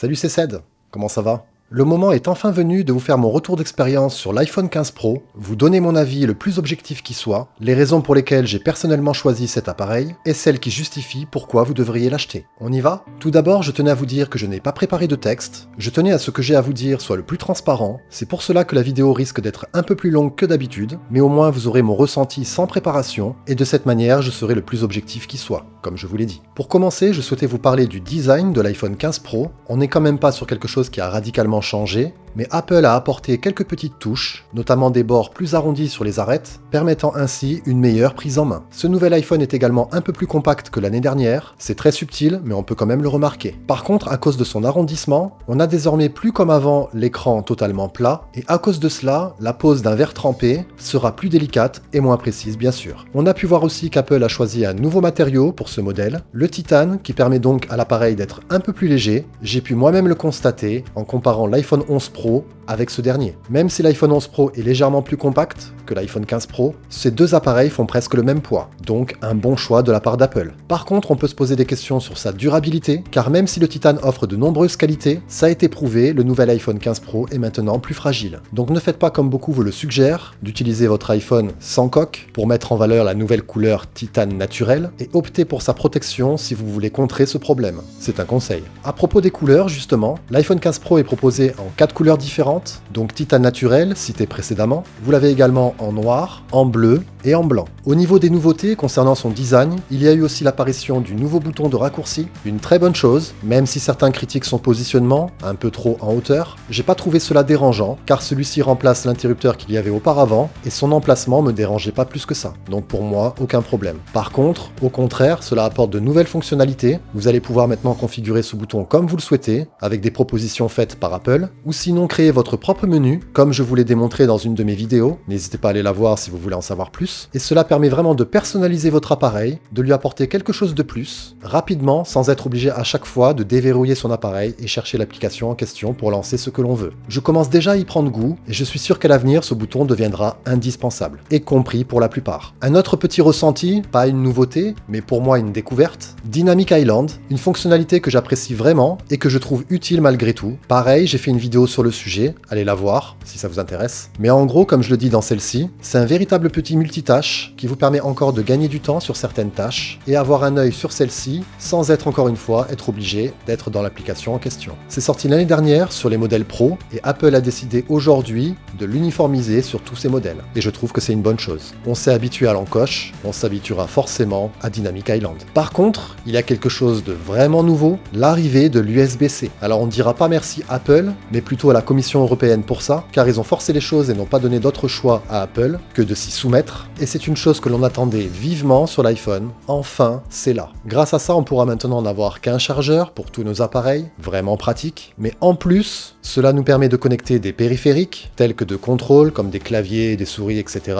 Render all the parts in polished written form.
Salut, c'est Ced, comment ça va? Le moment est enfin venu de vous faire mon retour d'expérience sur l'iPhone 15 Pro, vous donner mon avis le plus objectif qui soit, les raisons pour lesquelles j'ai personnellement choisi cet appareil, et celles qui justifient pourquoi vous devriez l'acheter. On y va? Tout d'abord, je tenais à vous dire que je n'ai pas préparé de texte, je tenais à ce que j'ai à vous dire soit le plus transparent, c'est pour cela que la vidéo risque d'être un peu plus longue que d'habitude, mais au moins vous aurez mon ressenti sans préparation, et de cette manière je serai le plus objectif qui soit, comme je vous l'ai dit. Pour commencer, je souhaitais vous parler du design de l'iPhone 15 Pro, on n'est quand même pas sur quelque chose qui a radicalement changé, mais Apple a apporté quelques petites touches, notamment des bords plus arrondis sur les arêtes, permettant ainsi une meilleure prise en main. Ce nouvel iPhone est également un peu plus compact que l'année dernière, c'est très subtil, mais on peut quand même le remarquer. Par contre, à cause de son arrondissement, on a désormais plus comme avant l'écran totalement plat, et à cause de cela, la pose d'un verre trempé sera plus délicate et moins précise bien sûr. On a pu voir aussi qu'Apple a choisi un nouveau matériau pour ce modèle, le titane, qui permet donc à l'appareil d'être un peu plus léger. J'ai pu moi-même le constater en comparant l'iPhone 11 Pro avec ce dernier. Même si l'iPhone 11 Pro est légèrement plus compact que l'iPhone 15 Pro, ces deux appareils font presque le même poids, donc un bon choix de la part d'Apple. Par contre, on peut se poser des questions sur sa durabilité, car même si le titane offre de nombreuses qualités, ça a été prouvé, le nouvel iPhone 15 Pro est maintenant plus fragile. Donc ne faites pas comme beaucoup vous le suggèrent, d'utiliser votre iPhone sans coque pour mettre en valeur la nouvelle couleur titane naturelle, et optez pour sa protection si vous voulez contrer ce problème. C'est un conseil. À propos des couleurs, justement, l'iPhone 15 Pro est proposé en 4 couleurs différentes, donc titane naturel, cité précédemment. Vous l'avez également en noir, en bleu et en blanc. Au niveau des nouveautés concernant son design, il y a eu aussi l'apparition du nouveau bouton de raccourci, une très bonne chose, même si certains critiquent son positionnement, un peu trop en hauteur, j'ai pas trouvé cela dérangeant, car celui-ci remplace l'interrupteur qu'il y avait auparavant, et son emplacement me dérangeait pas plus que ça. Donc pour moi, aucun problème. Par contre, au contraire, cela apporte de nouvelles fonctionnalités, vous allez pouvoir maintenant configurer ce bouton comme vous le souhaitez, avec des propositions faites par Apple, ou sinon créer votre propre menu, comme je vous l'ai démontré dans une de mes vidéos, n'hésitez pas à aller la voir si vous voulez en savoir plus, et cela permet vraiment de personnaliser votre appareil, de lui apporter quelque chose de plus, rapidement, sans être obligé à chaque fois de déverrouiller son appareil et chercher l'application en question pour lancer ce que l'on veut. Je commence déjà à y prendre goût, et je suis sûr qu'à l'avenir, ce bouton deviendra indispensable, et compris pour la plupart. Un autre petit ressenti, pas une nouveauté, mais pour moi une découverte, Dynamic Island, une fonctionnalité que j'apprécie vraiment, et que je trouve utile malgré tout. Pareil, j'ai fait une vidéo sur le sujet, allez la voir si ça vous intéresse. Mais en gros, comme je le dis dans celle-ci, c'est un véritable petit multitâche qui vous permet encore de gagner du temps sur certaines tâches et avoir un œil sur celle-ci sans être encore une fois obligé d'être dans l'application en question. C'est sorti l'année dernière sur les modèles Pro et Apple a décidé aujourd'hui de l'uniformiser sur tous ces modèles. Et je trouve que c'est une bonne chose. On s'est habitué à l'encoche, on s'habituera forcément à Dynamic Island. Par contre, il y a quelque chose de vraiment nouveau, l'arrivée de l'USB-C. Alors on ne dira pas merci Apple, mais plutôt à la Commission européenne pour ça, car ils ont forcé les choses et n'ont pas donné d'autre choix à Apple que de s'y soumettre, et c'est une chose que l'on attendait vivement sur l'iPhone. Enfin, c'est là. Grâce à ça, on pourra maintenant n'avoir qu'un chargeur pour tous nos appareils, vraiment pratique, mais en plus, cela nous permet de connecter des périphériques, tels que de contrôle, comme des claviers, des souris, etc.,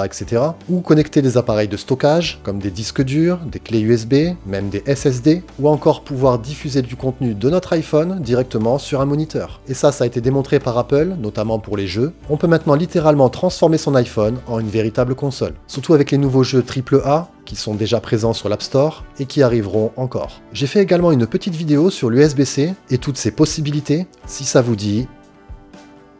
ou connecter des appareils de stockage, comme des disques durs, des clés USB, même des SSD, ou encore pouvoir diffuser du contenu de notre iPhone directement sur un moniteur. Et ça a été démontré par Apple, notamment pour les jeux. On peut maintenant littéralement transformer son iPhone en une véritable console, surtout avec les nouveaux jeux AAA, qui sont déjà présents sur l'App Store et qui arriveront encore. J'ai fait également une petite vidéo sur l'USB-C et toutes ses possibilités, si ça vous dit.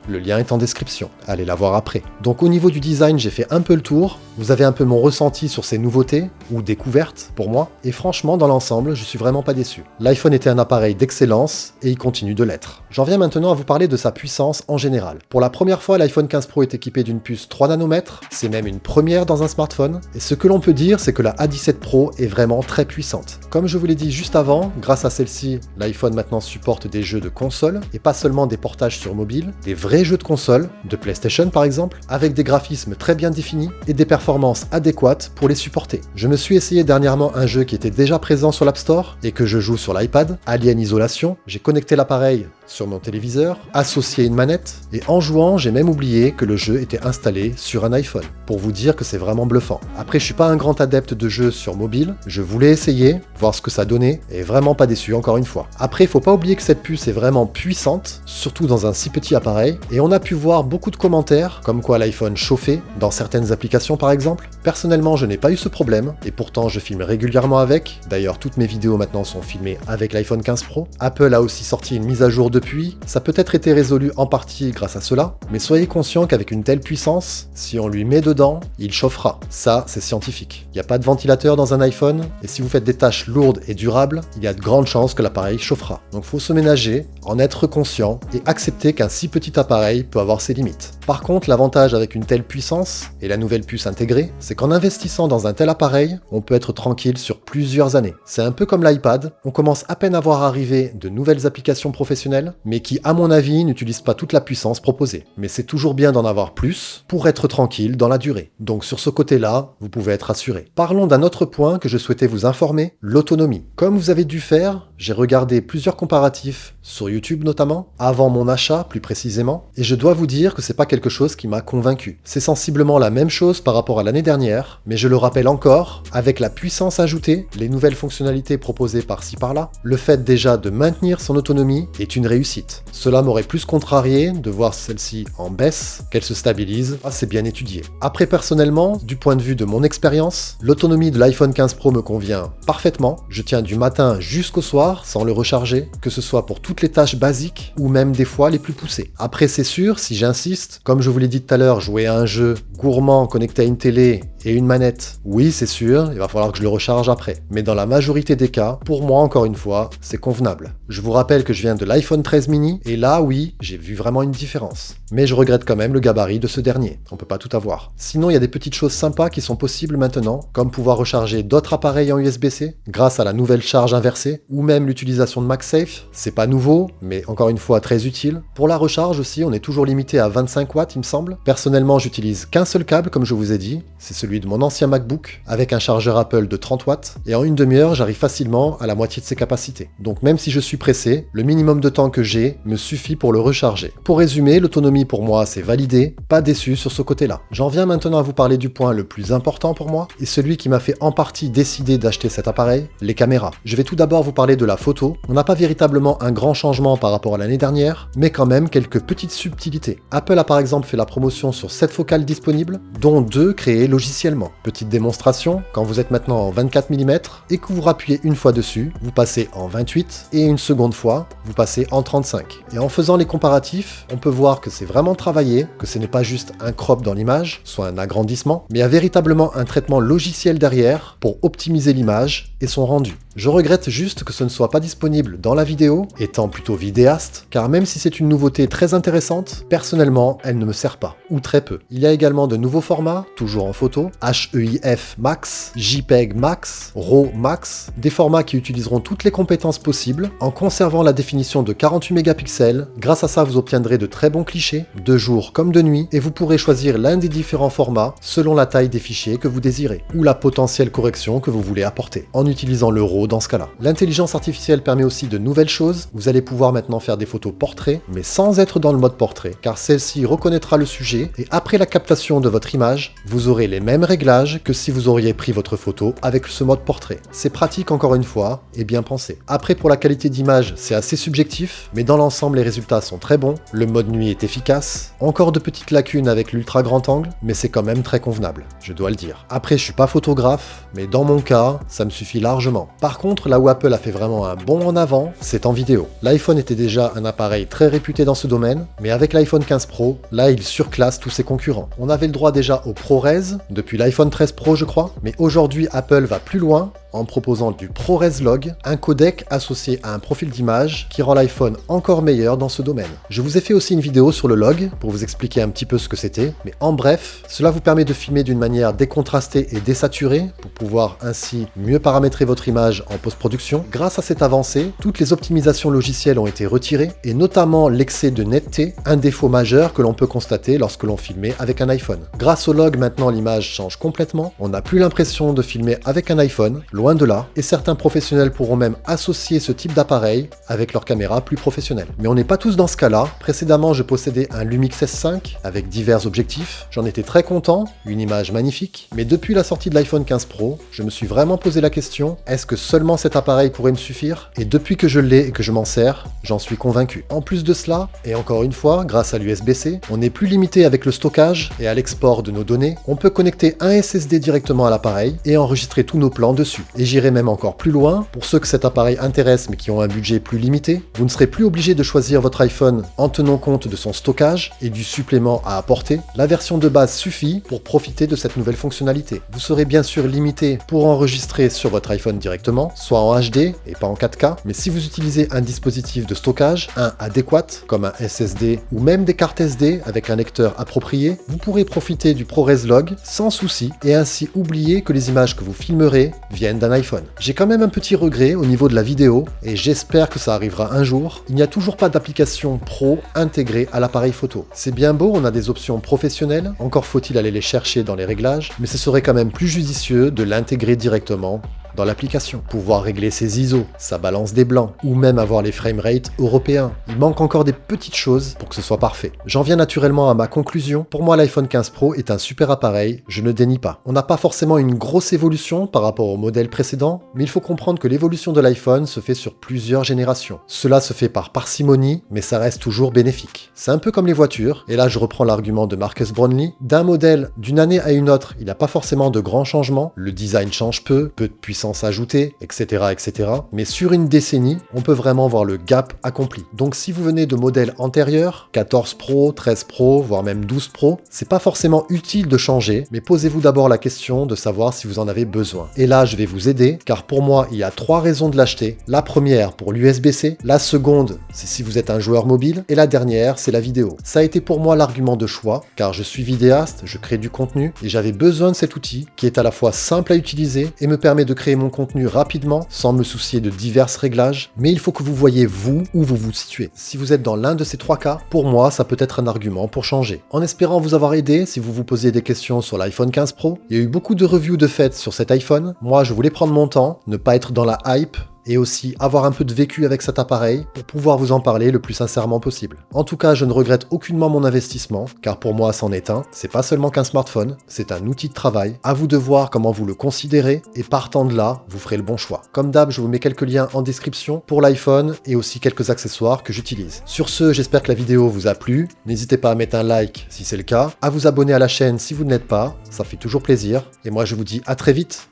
Le lien est en description, allez la voir après. Donc au niveau du design, j'ai fait un peu le tour, vous avez un peu mon ressenti sur ces nouveautés, ou découvertes pour moi, et franchement dans l'ensemble, je suis vraiment pas déçu. L'iPhone était un appareil d'excellence, et il continue de l'être. J'en viens maintenant à vous parler de sa puissance en général. Pour la première fois, l'iPhone 15 Pro est équipé d'une puce 3 nanomètres, c'est même une première dans un smartphone, et ce que l'on peut dire, c'est que la A17 Pro est vraiment très puissante. Comme je vous l'ai dit juste avant, grâce à celle-ci, l'iPhone maintenant supporte des jeux de console, et pas seulement des portages sur mobile, des vrais jeux de console, de PlayStation par exemple, avec des graphismes très bien définis et des performances adéquates pour les supporter. Je me suis essayé dernièrement un jeu qui était déjà présent sur l'App Store et que je joue sur l'iPad, Alien Isolation. J'ai connecté l'appareil sur mon téléviseur, associé une manette, et en jouant, j'ai même oublié que le jeu était installé sur un iPhone, pour vous dire que c'est vraiment bluffant. Après, je suis pas un grand adepte de jeux sur mobile, je voulais essayer, voir ce que ça donnait, et vraiment pas déçu encore une fois. Après, faut pas oublier que cette puce est vraiment puissante, surtout dans un si petit appareil, et on a pu voir beaucoup de commentaires, comme quoi l'iPhone chauffait, dans certaines applications par exemple. Personnellement, je n'ai pas eu ce problème, et pourtant je filme régulièrement avec, d'ailleurs toutes mes vidéos maintenant sont filmées avec l'iPhone 15 Pro. Apple a aussi sorti une mise à jour de depuis, ça a peut-être été résolu en partie grâce à cela, mais soyez conscient qu'avec une telle puissance, si on lui met dedans, il chauffera. Ça, c'est scientifique. Il n'y a pas de ventilateur dans un iPhone, et si vous faites des tâches lourdes et durables, il y a de grandes chances que l'appareil chauffera. Donc faut se ménager, en être conscient, et accepter qu'un si petit appareil peut avoir ses limites. Par contre, l'avantage avec une telle puissance, et la nouvelle puce intégrée, c'est qu'en investissant dans un tel appareil, on peut être tranquille sur plusieurs années. C'est un peu comme l'iPad, on commence à peine à voir arriver de nouvelles applications professionnelles, mais qui, à mon avis, n'utilisent pas toute la puissance proposée. Mais c'est toujours bien d'en avoir plus pour être tranquille dans la durée. Donc sur ce côté-là, vous pouvez être rassuré. Parlons d'un autre point que je souhaitais vous informer, l'autonomie. Comme vous avez dû faire, j'ai regardé plusieurs comparatifs sur YouTube notamment, avant mon achat plus précisément, et je dois vous dire que c'est pas quelque chose qui m'a convaincu. C'est sensiblement la même chose par rapport à l'année dernière, mais je le rappelle encore, avec la puissance ajoutée, les nouvelles fonctionnalités proposées par-ci par-là, le fait déjà de maintenir son autonomie est une réussite. Cela m'aurait plus contrarié de voir celle-ci en baisse, qu'elle se stabilise, c'est bien étudié. Après personnellement, du point de vue de mon expérience, l'autonomie de l'iPhone 15 Pro me convient parfaitement. Je tiens du matin jusqu'au soir sans le recharger, que ce soit pour toutes les tâches basiques ou même des fois les plus poussées. Après c'est sûr, si j'insiste, comme je vous l'ai dit tout à l'heure, jouer à un jeu gourmand connecté à une télé et une manette, oui c'est sûr, il va falloir que je le recharge après. Mais dans la majorité des cas, pour moi encore une fois, c'est convenable. Je vous rappelle que je viens de l'iPhone 13 mini, et là oui, j'ai vu vraiment une différence. Mais je regrette quand même le gabarit de ce dernier, on peut pas tout avoir. Sinon il y a des petites choses sympas qui sont possibles maintenant, comme pouvoir recharger d'autres appareils en USB-C, grâce à la nouvelle charge inversée, ou même l'utilisation de MagSafe, c'est pas nouveau, mais encore une fois très utile. Pour la recharge aussi, on est toujours limité à 25 watts il me semble. Personnellement j'utilise qu'un seul câble comme je vous ai dit, c'est celui de mon ancien MacBook, avec un chargeur Apple de 30 watts, et en une demi-heure j'arrive facilement à la moitié de ses capacités. Donc même si je suis pressé, le minimum de temps que j'ai me suffit pour le recharger. Pour résumer, l'autonomie pour moi c'est validé, pas déçu sur ce côté-là. J'en viens maintenant à vous parler du point le plus important pour moi, et celui qui m'a fait en partie décider d'acheter cet appareil, les caméras. Je vais tout d'abord vous parler de la photo. On n'a pas véritablement un grand changement par rapport à l'année dernière, mais quand même quelques petites subtilités. Apple a par exemple fait la promotion sur 7 focales disponibles, dont 2 créées logiciellement. Petite démonstration, quand vous êtes maintenant en 24 mm et que vous rappuyez une fois dessus, vous passez en 28 et une seconde fois, vous passez en 35. Et en faisant les comparatifs, on peut voir que c'est vraiment travaillé, que ce n'est pas juste un crop dans l'image, soit un agrandissement, mais il y a véritablement un traitement logiciel derrière pour optimiser l'image et son rendu. Je regrette juste que ce ne soit pas disponible dans la vidéo, étant plutôt vidéaste, car même si c'est une nouveauté très intéressante, personnellement, elle ne me sert pas, ou très peu. Il y a également de nouveaux formats, toujours en photo, HEIF Max, JPEG Max, RAW Max, des formats qui utiliseront toutes les compétences possibles, en conservant la définition de 48 mégapixels. Grâce à ça, vous obtiendrez de très bons clichés, de jour comme de nuit, et vous pourrez choisir l'un des différents formats selon la taille des fichiers que vous désirez, ou la potentielle correction que vous voulez apporter, en utilisant le RAW dans ce cas-là. L'intelligence artificielle permet aussi de nouvelles choses. Vous allez pouvoir maintenant faire des photos portrait, mais sans être dans le mode portrait, car celle-ci reconnaîtra le sujet, et après la captation de votre image, vous aurez les mêmes réglages que si vous auriez pris votre photo avec ce mode portrait. C'est pratique encore une fois, et bien pensé. Après pour la qualité d'image, c'est assez subjectif, mais dans l'ensemble les résultats sont très bons, le mode nuit est efficace, encore de petites lacunes avec l'ultra grand angle, mais c'est quand même très convenable, je dois le dire. Après je suis pas photographe, mais dans mon cas, ça me suffit largement. Par contre, là où Apple a fait vraiment un bond en avant, c'est en vidéo. L'iPhone était déjà un appareil très réputé dans ce domaine, mais avec l'iPhone 15 Pro, là il surclasse tous ses concurrents. On avait le droit déjà au ProRes, depuis l'iPhone 13 Pro je crois, mais aujourd'hui Apple va plus loin en proposant du ProRes Log, un codec associé à un profil d'image qui rend l'iPhone encore meilleur dans ce domaine. Je vous ai fait aussi une vidéo sur le log pour vous expliquer un petit peu ce que c'était, mais en bref, cela vous permet de filmer d'une manière décontrastée et désaturée pour pouvoir ainsi mieux paramétrer votre image en post-production. Grâce à cette avancée, toutes les optimisations logicielles ont été retirées et notamment l'excès de netteté, un défaut majeur que l'on peut constater lorsque l'on filmait avec un iPhone. Grâce au log, maintenant l'image change complètement, on n'a plus l'impression de filmer avec un iPhone, loin de là, et certains professionnels pourront même associer ce type d'appareil avec leur caméra plus professionnelle. Mais on n'est pas tous dans ce cas-là. Précédemment, je possédais un Lumix S5 avec divers objectifs. J'en étais très content, une image magnifique. Mais depuis la sortie de l'iPhone 15 Pro, je me suis vraiment posé la question, est-ce que seulement cet appareil pourrait me suffire? Et depuis que je l'ai et que je m'en sers, j'en suis convaincu. En plus de cela, et encore une fois, grâce à l'USB-C, on n'est plus limité avec le stockage et à l'export de nos données. On peut connecter un SSD directement à l'appareil et enregistrer tous nos plans dessus. Et j'irai même encore plus loin, pour ceux que cet appareil intéresse mais qui ont un budget plus limité, vous ne serez plus obligé de choisir votre iPhone en tenant compte de son stockage et du supplément à apporter. La version de base suffit pour profiter de cette nouvelle fonctionnalité. Vous serez bien sûr limité pour enregistrer sur votre iPhone directement, soit en HD et pas en 4K, mais si vous utilisez un dispositif de stockage, un adéquat, comme un SSD ou même des cartes SD avec un lecteur approprié, vous pourrez profiter du ProRes Log sans souci et ainsi oublier que les images que vous filmerez viennent d'un iPhone. J'ai quand même un petit regret au niveau de la vidéo et j'espère que ça arrivera un jour. Il n'y a toujours pas d'application pro intégrée à l'appareil photo. C'est bien beau, on a des options professionnelles, encore faut-il aller les chercher dans les réglages, mais ce serait quand même plus judicieux de l'intégrer directement dans l'application. Pouvoir régler ses ISO, sa balance des blancs, ou même avoir les framerates européens. Il manque encore des petites choses pour que ce soit parfait. J'en viens naturellement à ma conclusion. Pour moi, l'iPhone 15 Pro est un super appareil, je ne dénie pas. On n'a pas forcément une grosse évolution par rapport au modèle précédent, mais il faut comprendre que l'évolution de l'iPhone se fait sur plusieurs générations. Cela se fait par parcimonie, mais ça reste toujours bénéfique. C'est un peu comme les voitures, et là je reprends l'argument de Marcus Brownlee. D'un modèle, d'une année à une autre, il n'y a pas forcément de grands changements, le design change peu de puissance ajoutée, etc., etc. Mais sur une décennie, on peut vraiment voir le gap accompli. Donc si vous venez de modèles antérieurs, 14 Pro, 13 Pro, voire même 12 Pro, c'est pas forcément utile de changer, mais posez-vous d'abord la question de savoir si vous en avez besoin. Et là, je vais vous aider, car pour moi, il y a 3 raisons de l'acheter. La première, pour l'USB-C. La seconde, c'est si vous êtes un joueur mobile. Et la dernière, c'est la vidéo. Ça a été pour moi l'argument de choix, car je suis vidéaste, je crée du contenu, et j'avais besoin de cet outil, qui est à la fois simple à utiliser, et me permet de créer mon contenu rapidement, sans me soucier de divers réglages, mais il faut que vous voyez vous où vous vous situez. Si vous êtes dans l'un de ces 3 cas, pour moi, ça peut être un argument pour changer. En espérant vous avoir aidé, si vous vous posez des questions sur l'iPhone 15 Pro, il y a eu beaucoup de reviews de fait sur cet iPhone. Moi, je voulais prendre mon temps, ne pas être dans la hype, et aussi avoir un peu de vécu avec cet appareil pour pouvoir vous en parler le plus sincèrement possible. En tout cas, je ne regrette aucunement mon investissement, car pour moi c'en est un, c'est pas seulement qu'un smartphone, c'est un outil de travail, à vous de voir comment vous le considérez, et partant de là, vous ferez le bon choix. Comme d'hab, je vous mets quelques liens en description pour l'iPhone, et aussi quelques accessoires que j'utilise. Sur ce, j'espère que la vidéo vous a plu, n'hésitez pas à mettre un like si c'est le cas, à vous abonner à la chaîne si vous ne l'êtes pas, ça fait toujours plaisir, et moi je vous dis à très vite.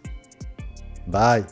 Bye.